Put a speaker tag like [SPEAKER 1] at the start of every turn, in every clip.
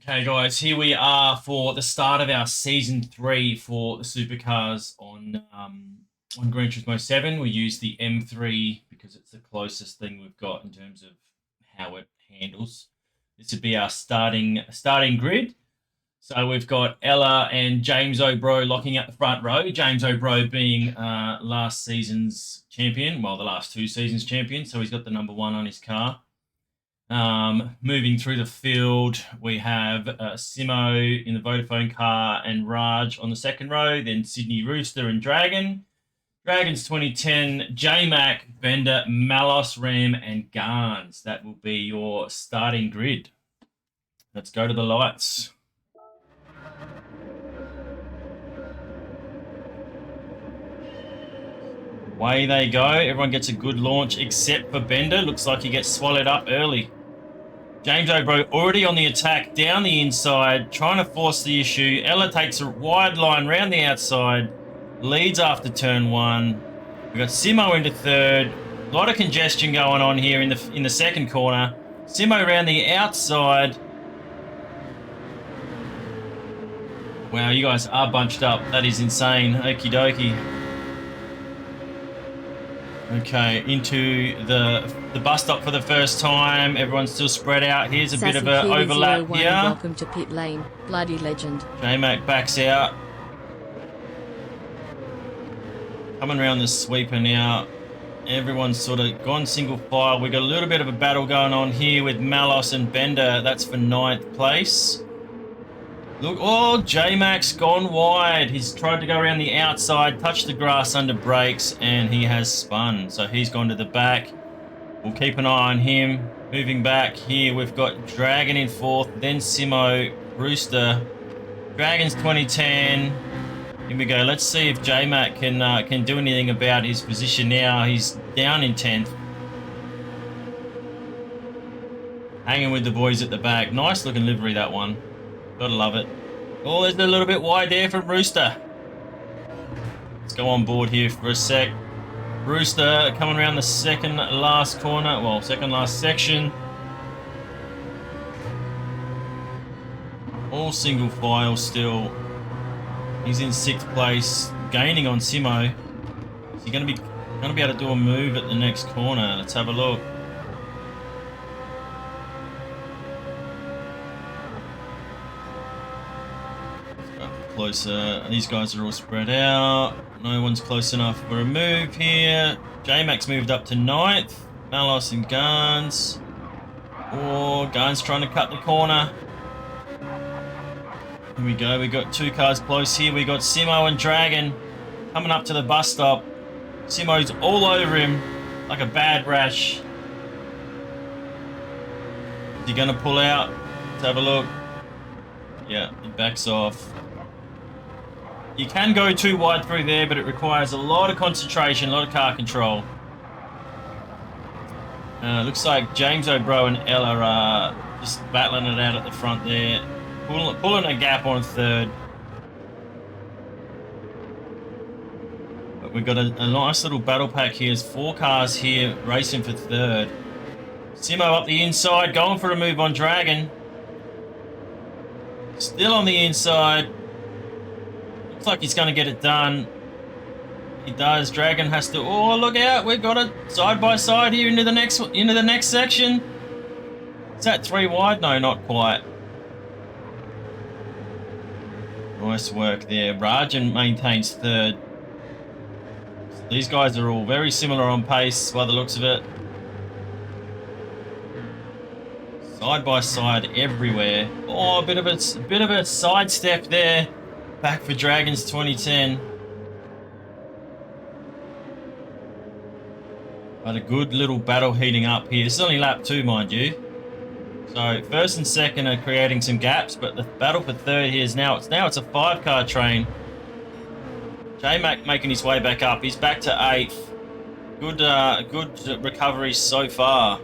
[SPEAKER 1] Okay, guys, here we are for the start of our season 3 for the Supercars on Gran Turismo 7. We use the M3 because it's the closest thing we've got in terms of how it handles. This would be our starting grid. So we've got Ella and James O'Bro locking up the front row. James O'Bro being last season's champion, well, the last 2 seasons champion. So he's got the number 1 on his car. Moving through the field, we have Simo in the Vodafone car and Raj on the second row, then Sydney Rooster and Dragon. Dragons 2010, J-Mac, Bender, Malos, Ram, and Garns. That will be your starting grid. Let's go to the lights. Away they go. Everyone gets a good launch except for Bender. Looks like he gets swallowed up early. James O'Bro already on the attack down the inside, trying to force the issue. Ella takes a wide line round the outside, leads after turn 1. We've got Simo into third. A lot of congestion going on here in the second corner. Simo around the outside. Wow, you guys are bunched up. That is insane. Okie dokie. Okay, into the bus stop for the first time. Everyone's still spread out. Here's a bit of an overlap here.
[SPEAKER 2] Welcome to pit lane, bloody legend.
[SPEAKER 1] J-Mac backs out. Coming around the sweeper now. Everyone's sort of gone single file. We've got a little bit of a battle going on here with Malos and Bender. That's for 9th place. Look, oh, J-Mac's gone wide. He's tried to go around the outside, touch the grass under brakes, and he has spun. So he's gone to the back. We'll keep an eye on him. Moving back here, we've got Dragon in 4th, then Simo, Rooster. Dragons 2010. Here we go. Let's see if J-Mac can do anything about his position now. He's down in 10th. Hanging with the boys at the back. Nice looking livery, that one. Gotta love it. Oh, there's a little bit wide there from Rooster. Let's go on board here for a sec. Rooster coming around the second last corner. Well, second last section. All single file still. He's in 6th place, gaining on Simo. Is he gonna be able to do a move at the next corner? Let's have a look. Closer. These guys are all spread out. No one's close enough for a move here. J-Mac's moved up to 9th. Malos and Garns. Oh, Garns trying to cut the corner. Here we go. We got 2 cars close here. We got Simo and Dragon coming up to the bus stop. Simo's all over him like a bad rash. Is he going to pull out? Let's have a look. Yeah, he backs off. You can go too wide through there, but it requires a lot of concentration, a lot of car control. Looks like James O'Bro and Ella are just battling it out at the front there. Pulling a gap on 3rd. But we've got a nice little battle pack here. There's 4 cars here racing for 3rd. Simo up the inside, going for a move on Dragon. Still on the inside. Looks like he's going to get it done. He does. Dragon has to. Oh, look out! We've got it side by side here into the next section. Is that 3 wide? No, not quite. Nice work there. Rajan maintains 3rd. So these guys are all very similar on pace by the looks of it. Side by side everywhere. Oh, a bit of a sidestep there. Back for Dragons 2010. But a good little battle heating up here. This is only lap 2, mind you. So 1st and 2nd are creating some gaps, but the battle for 3rd here is now it's a 5-car train. J-Mac making his way back up. He's back to 8th. Good recovery so far.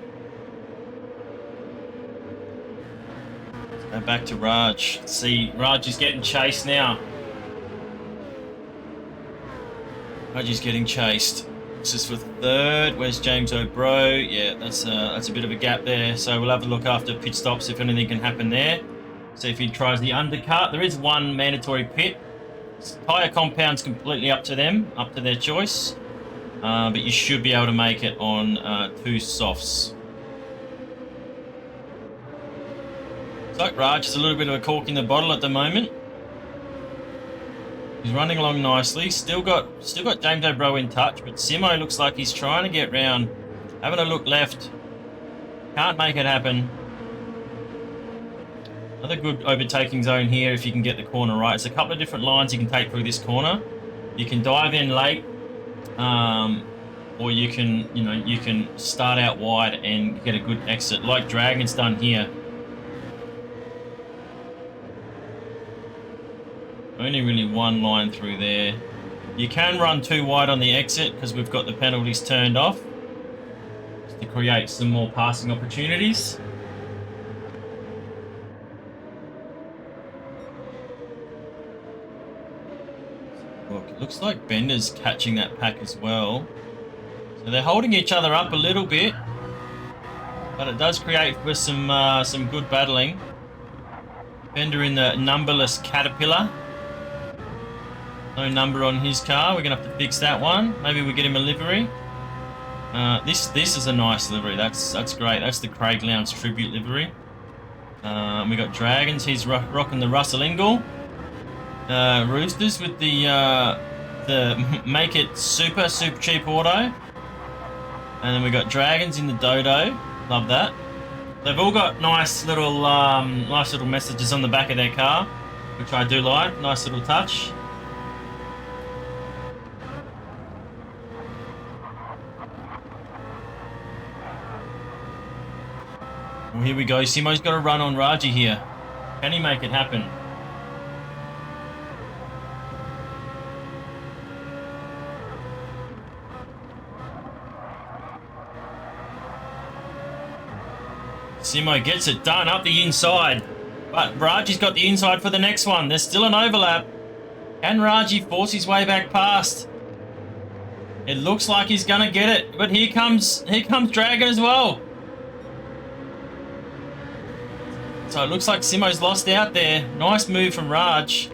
[SPEAKER 1] Go back to Raj. Let's see, Raj is getting chased now. Raj is getting chased. This is for 3rd. Where's James O'Bro? Yeah, that's a bit of a gap there. So we'll have a look after pit stops if anything can happen there. See if he tries the undercut. There is one mandatory pit. Tyre compound's completely up to them, up to their choice. But you should be able to make it on 2 softs. Looks like Raj is a little bit of a cork in the bottle at the moment. He's running along nicely. Still got James O'Bro in touch, but Simo looks like he's trying to get round. Having a look left. Can't make it happen. Another good overtaking zone here if you can get the corner right. There's a couple of different lines you can take through this corner. You can dive in late, or you can start out wide and get a good exit, like Dragon's done here. Only really one line through there. You can run too wide on the exit because we've got the penalties turned off to create some more passing opportunities. Look, it looks like Bender's catching that pack as well. So they're holding each other up a little bit, but it does create for some good battling. Bender in the numberless Caterpillar. No number on his car. We're gonna have to fix that one. Maybe we get him a livery. This is a nice livery. That's great. That's the Craig Lowndes tribute livery. We got Dragons. He's rocking the Russell Ingall. Roosters with the Make It super cheap auto. And then we got Dragons in the Dodo. Love that. They've all got nice little messages on the back of their car, which I do like. Nice little touch. Well, here we go. Simo's got a run on Raji here. Can he make it happen? Simo gets it done up the inside. But Raji's got the inside for the next one. There's still an overlap. Can Raji force his way back past? It looks like he's going to get it. But here comes Dragon as well. So it looks like Simo's lost out there. Nice move from Raj.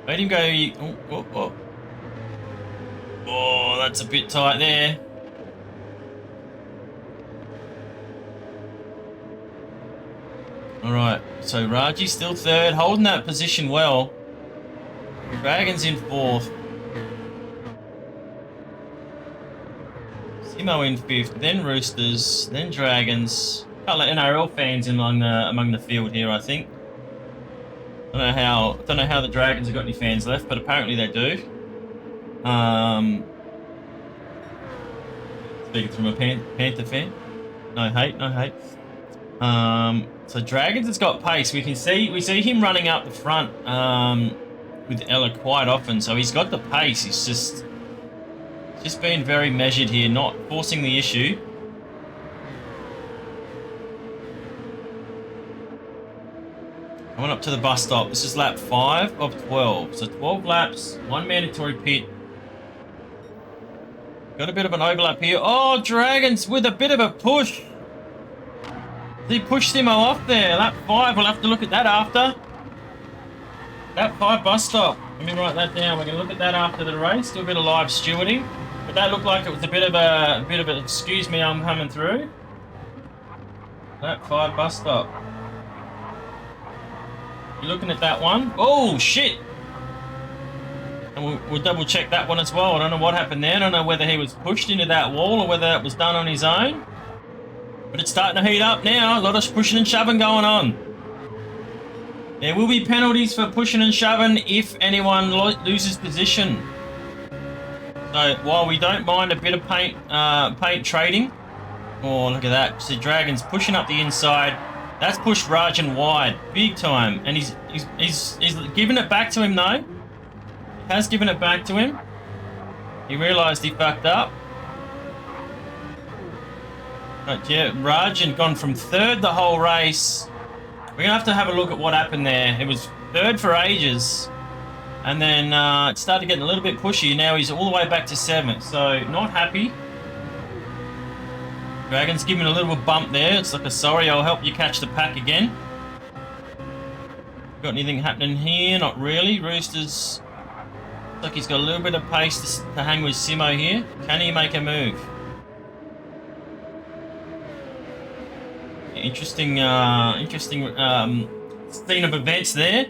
[SPEAKER 1] Let him go. Oh, that's a bit tight there. Alright, so Raji's still third, holding that position well. Dragon's in fourth. Simo in fifth, then Roosters, then Dragons. A couple of NRL fans among the field here, I think. Don't know how the Dragons have got any fans left, but apparently they do. Speaking from a Panther fan. No hate. So Dragons has got pace. We see him running up the front with Ella quite often. So he's got the pace. He's just being very measured here, not forcing the issue. Coming up to the bus stop. This is lap 5 of 12. So 12 laps, 1 mandatory pit. Got a bit of an overlap here. Oh, Dragons with a bit of a push. He pushed Simo off there. Lap 5. We'll have to look at that after. Lap 5 bus stop. Let me write that down. We're going to look at that after the race. Do a bit of live stewarding. But that looked like it was a bit of a excuse me, I'm coming through. Lap 5 bus stop. You looking at that one? Oh, shit. And we'll double check that one as well. I don't know what happened there. I don't know whether he was pushed into that wall or whether that was done on his own. But it's starting to heat up now. A lot of pushing and shoving going on. There will be penalties for pushing and shoving if anyone loses position. So while we don't mind a bit of paint trading. Oh, look at that. See, Dragon's pushing up the inside. That's pushed Rajan wide, big time. And he's giving it back to him though. He has given it back to him. He realised he fucked up. But yeah, Rajan gone from third the whole race. We're going to have a look at what happened there. It was third for ages. And then it started getting a little bit pushy. Now he's all the way back to 7th. So not happy. Dragon's giving a little bump there. It's like a sorry, I'll help you catch the pack again. Got anything happening here? Not really. Roosters, looks like he's got a little bit of pace to hang with Simo here. Can he make a move? Interesting scene of events there.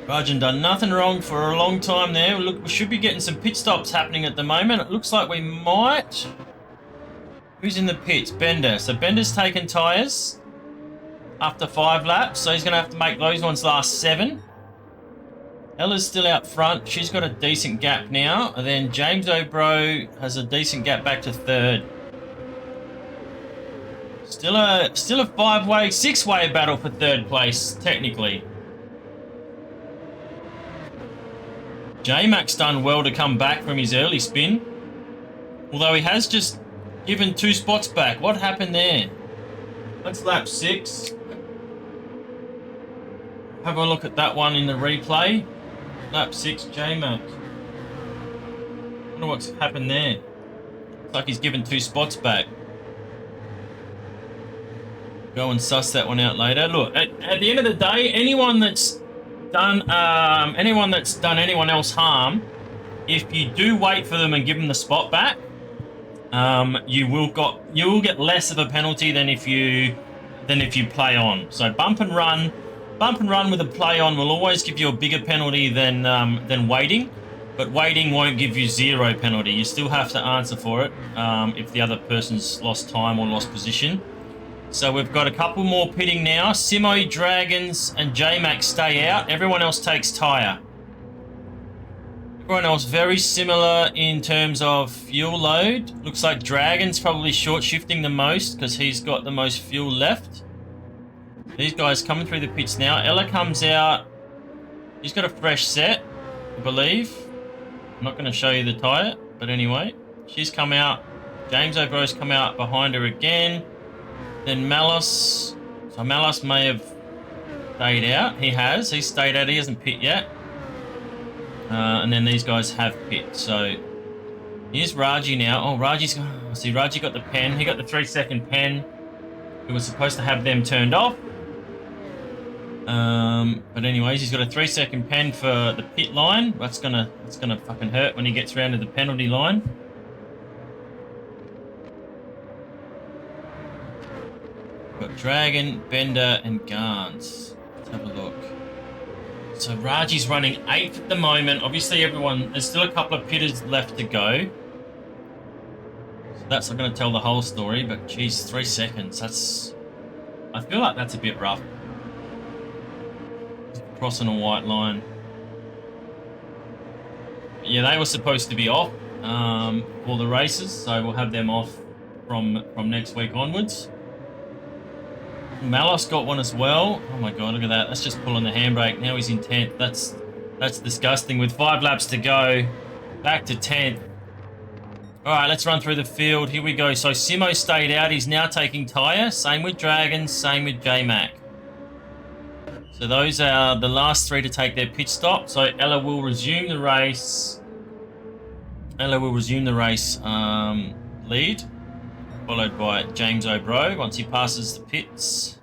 [SPEAKER 1] Rajan done nothing wrong for a long time there. Look, we should be getting some pit stops happening at the moment. It looks like we might. Who's in the pits? Bender. So Bender's taken tyres after 5 laps, so he's going to have to make those ones last 7. Ella's still out front. She's got a decent gap now. And then James O'Bro has a decent gap back to 3rd. Still a 5-way, 6-way battle for 3rd place, technically. J-Mac's done well to come back from his early spin. Although he has just given 2 spots back. What happened there? That's lap 6. Have a look at that one in the replay. Lap 6, J-Mac. Wonder what's happened there. Looks like he's given 2 spots back. Go and suss that one out later. Look, at the end of the day, anyone that's done anyone else harm, if you do wait for them and give them the spot back, you will get less of a penalty than if you play on. So bump and run with a play on will always give you a bigger penalty than waiting, but waiting won't give you 0 penalty. You still have to answer for it if the other person's lost time or lost position. So we've got a couple more pitting now. Simo, Dragons, and J-Mac stay out. Everyone else takes tyre. Everyone else very similar in terms of fuel load. Looks like Dragon's probably short shifting the most because he's got the most fuel left. These guys coming through the pits now. Ella comes out. He's got a fresh set, I believe. I'm not going to show you the tyre, but anyway. She's come out. James O'Bro's come out behind her again. Then Malos. So Malos may have stayed out. He has. He's stayed out. He hasn't pit yet. And then these guys have pit. So here's Raji now. Oh, Raji's... see, Raji got the pen. He got the 3-second pen. He was supposed to have them turned off. But anyways, he's got a 3-second pen for the pit line. That's gonna fucking hurt when he gets around to the penalty line. Got Dragon, Bender, and Garns. Let's have a look. So Raji's running 8th at the moment. Obviously, there's still a couple of pitters left to go. So that's not going to tell the whole story, but geez, 3 seconds. I feel like that's a bit rough. Crossing a white line. But yeah, they were supposed to be off for the races, so we'll have them off from next week onwards. Malos got one as well. Oh my god, look at that. That's just pulling the handbrake. Now he's in 10th. That's disgusting. With 5 laps to go, back to 10th. Alright, let's run through the field. Here we go. So Simo stayed out. He's now taking tyre. Same with Dragons. Same with J-Mac. So those are the last 3 to take their pit stop. So Ella will resume the race. Lead. Followed by James O'Bro once he passes the pits.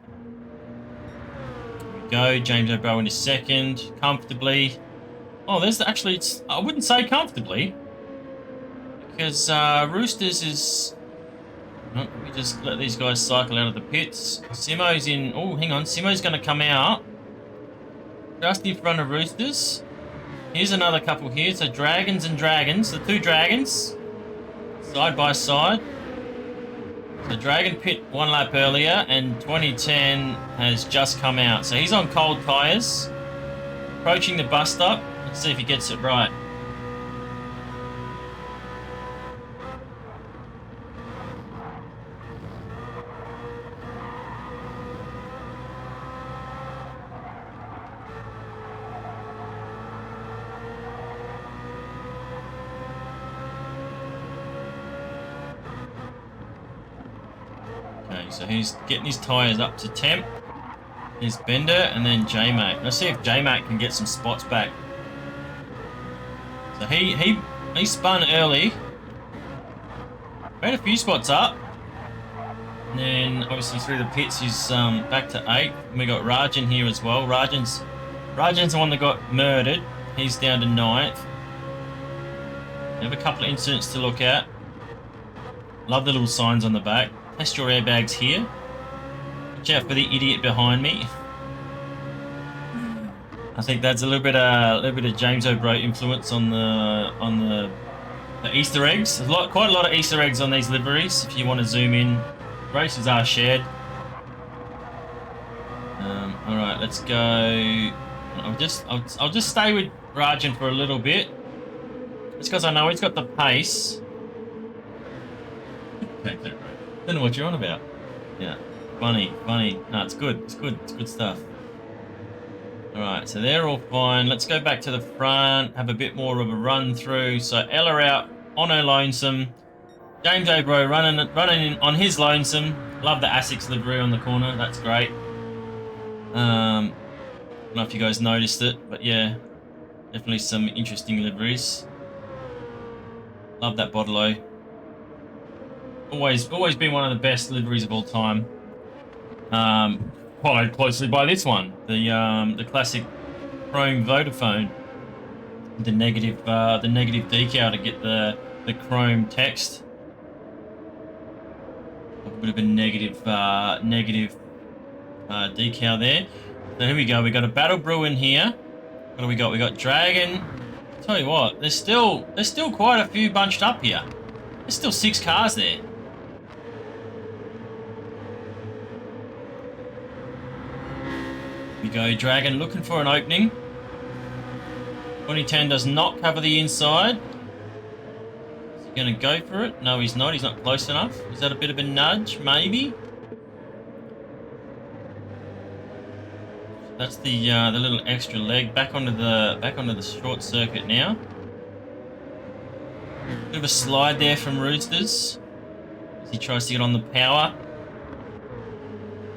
[SPEAKER 1] Here we go. James O'Bro in his 2nd. Comfortably. Oh, there's actually... I wouldn't say comfortably. Because Roosters is... Oh, let me just let these guys cycle out of the pits. Simo's in... Oh, hang on. Simo's going to come out. Just in front of Roosters. Here's another couple here. So Dragons and Dragons. The 2 Dragons. Side by side. So Dragon pit 1 lap earlier, and 2010 has just come out. So he's on cold tyres. Approaching the bus stop. Let's see if he gets it right. So he's getting his tyres up to temp. Here's Bender and then J-Mac. Let's see if J-Mac can get some spots back. So he spun early. Made a few spots up. And then obviously through the pits he's back to 8th. And we got Rajan here as well. Rajan's the one that got murdered. He's down to 9th. We have a couple of incidents to look at. Love the little signs on the back. Test your airbags here. Watch out for the idiot behind me. I think that's a little bit of James O'Bro influence on the Easter eggs. There's quite a lot of Easter eggs on these liveries. If you want to zoom in, races are shared. All right, let's go. I'll just stay with Rajan for a little bit. It's because I know he's got the pace. Don't know what you're on about. Yeah, funny. No, it's good. It's good stuff. All right, so they're all fine. Let's go back to the front, have a bit more of a run through. So Ella out on her lonesome. James O'Bro running in on his lonesome. Love the Asics livery on the corner. That's great. I don't know if you guys noticed it, but yeah, definitely some interesting liveries. Love that Bodlo. Always been one of the best liveries of all time. Followed closely by this one, the classic chrome Vodafone. The negative decal to get the chrome text. A bit of a negative decal there. So here we go. We got a battle brewing here. What do we got? We got Dragon. I'll tell you what, there's still quite a few bunched up here. There's still 6 cars there. Here we go, Dragon looking for an opening. 2010 does not cover the inside. Is he going to go for it? No, he's not. He's not close enough. Is that a bit of a nudge? Maybe. That's the little extra leg back onto the short circuit now. Bit of a slide there from Roosters as he tries to get on the power.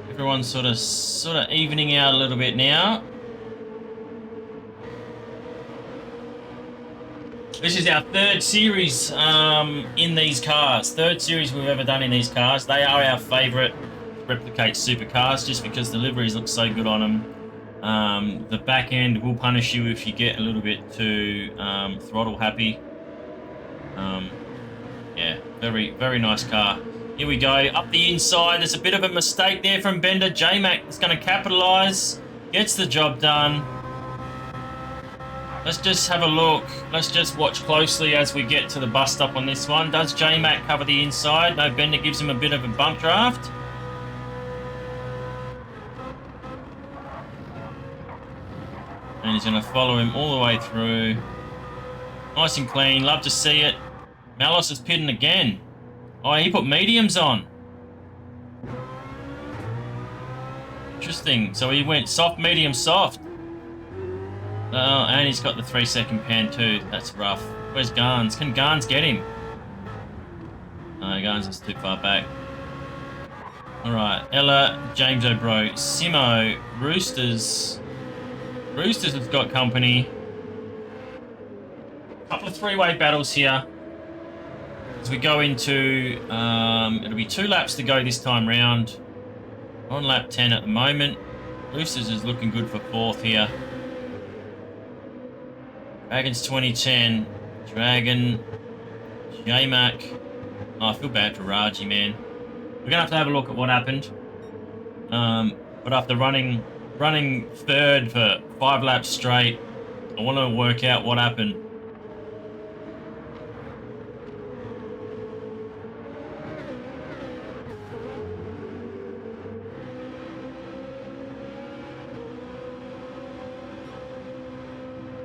[SPEAKER 1] Everyone's sort of evening out a little bit now. This is our 3rd series in these cars. 3rd series we've ever done in these cars. They are our favourite to replicate supercars just because the liveries look so good on them. The back end will punish you if you get a little bit too throttle happy. Yeah, very nice car. Here we go, up the inside. There's a bit of a mistake there from Bender. J-Mac is going to capitalise, gets the job done. Let's just have a look. Let's just watch closely as we get to the bus stop on this one. Does J-Mac cover the inside? No, Bender gives him a bit of a bump draft. And he's going to follow him all the way through. Nice and clean. Love to see it. Malos is pitting again. Oh, he put mediums on. Interesting. So he went soft, medium, soft. Oh, and he's got the 3-second pan too. That's rough. Where's Garns? Can Garns get him? No, Garns is too far back. Alright, Ella, James O'Bro, Simo, Roosters. Roosters has got company. Couple of 3-way battles here. As we go into, it'll be 2 laps to go this time round. On lap 10 at the moment. Roosters is looking good for 4th here. Dragons 2010. Dragon. J-Mac. Oh, I feel bad for Raji, man. We're going to have a look at what happened. But after running 3rd for 5 laps straight, I want to work out what happened.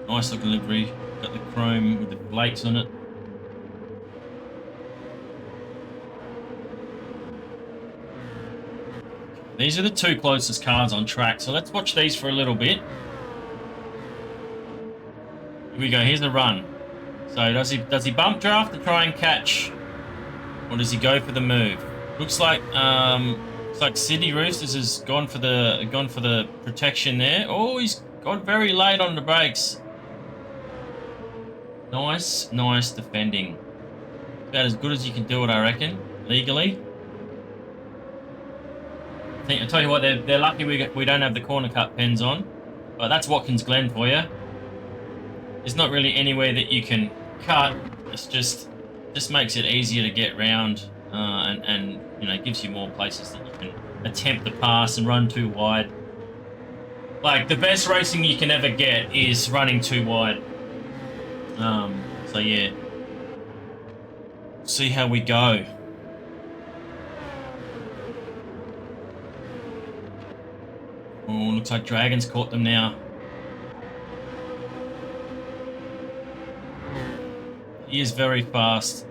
[SPEAKER 1] Nice looking livery. Got the chrome with the plates on it. These are the 2 closest cars on track, so let's watch these for a little bit. Here we go, here's the run. So does he bump draft to try and catch? Or does he go for the move? Looks like Sydney Roosters has gone for the protection there. Oh, he's got very late on the brakes. Nice defending. About as good as you can do it, I reckon, legally. I tell you what, they're lucky we don't have the corner cut pens on. But that's Watkins Glen for you. There's not really anywhere that you can cut. It's just makes it easier to get round, and you know, gives you more places that you can attempt the pass and run too wide. Like, the best racing you can ever get is running too wide. So yeah, see how we go. Oh, looks like Dragon's caught them now. He is very fast.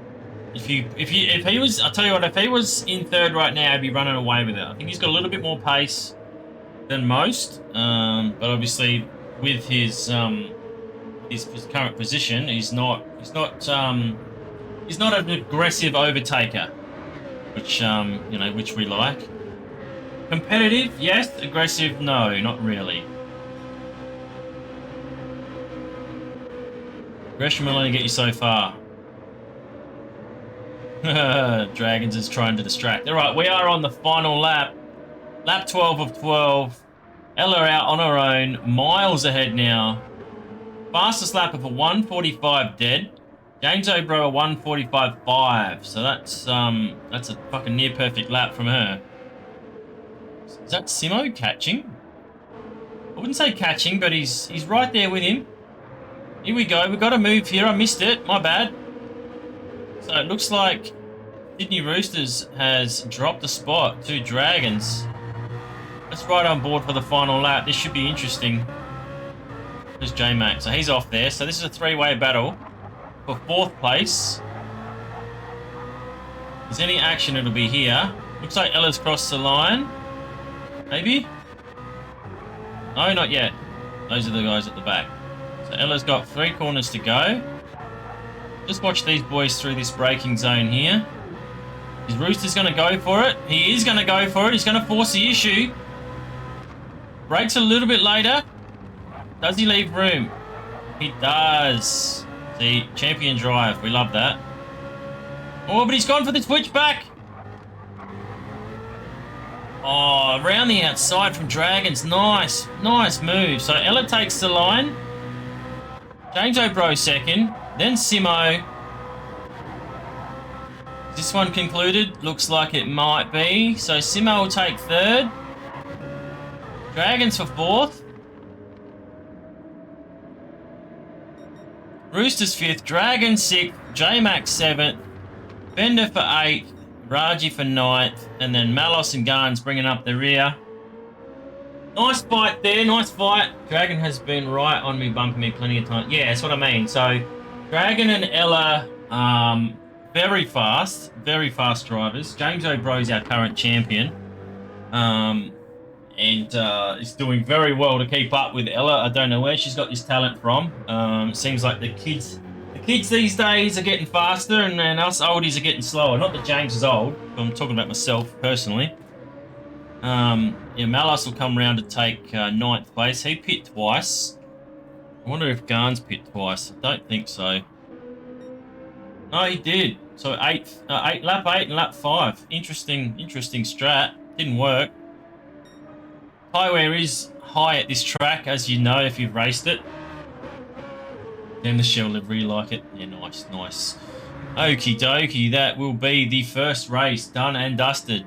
[SPEAKER 1] If he was, I'll tell you what, if he was in third right now, I'd be running away with it. I think he's got a little bit more pace than most, but obviously with his current position, he's not an aggressive overtaker, which you know, which we like. Competitive, yes. Aggressive, no, not really. Aggression will only get you so far. Dragons is trying to distract. All right, we are on the final lap. Lap 12 of 12. Ella out on her own. Miles ahead now. Fastest lap of a 1:45 dead. James O'Bro a 1:45.5. So that's a fucking near perfect lap from her. Is that Simo catching? I wouldn't say catching, but he's right there with him. Here we go. We've got to move here. I missed it. My bad. So it looks like Sydney Roosters has dropped a spot to Dragons. Let's ride on board for the final lap. This should be interesting. There's J-Mac. So he's off there. So this is a three-way battle for fourth place. If there's any action, it'll be here. Looks like Ella's crossed the line. Maybe? No, not yet. Those are the guys at the back. So Ella's got 3 corners to go. Just watch these boys through this braking zone here. Is Rooster's going to go for it? He is going to go for it. He's going to force the issue. Brakes a little bit later. Does he leave room? He does. See, champion drive. We love that. Oh, but he's gone for the switchback. Oh, around the outside from Dragons. Nice. Nice move. So Ella takes the line. James O'Bro second. Then Simo. Is this one concluded? Looks like it might be. So Simo will take third. Dragons for fourth. Roosters fifth. Dragons sixth. J-Mac seventh. Bender for eighth. Raji for ninth. And then Malos and Garns bringing up the rear. Nice fight there. Nice fight. Dragon has been right on me, bumping me plenty of times. Yeah, that's what I mean. So Dragon and Ella, very fast drivers. James O'Bro's our current champion. And is doing very well to keep up with Ella. I don't know where she's got this talent from. It seems like the kids these days are getting faster, and then us oldies are getting slower. Not that James is old. I'm talking about myself personally. Yeah, Malas will come round to take 9th place. He pit twice. I wonder if Garns pit twice. I don't think so. No, he did. So lap 8 and lap 5. Interesting strat. Didn't work. High wear is high at this track, as you know if you've raced it. Then the shell livery like it. Yeah, nice. Okie dokie, that will be the first race done and dusted.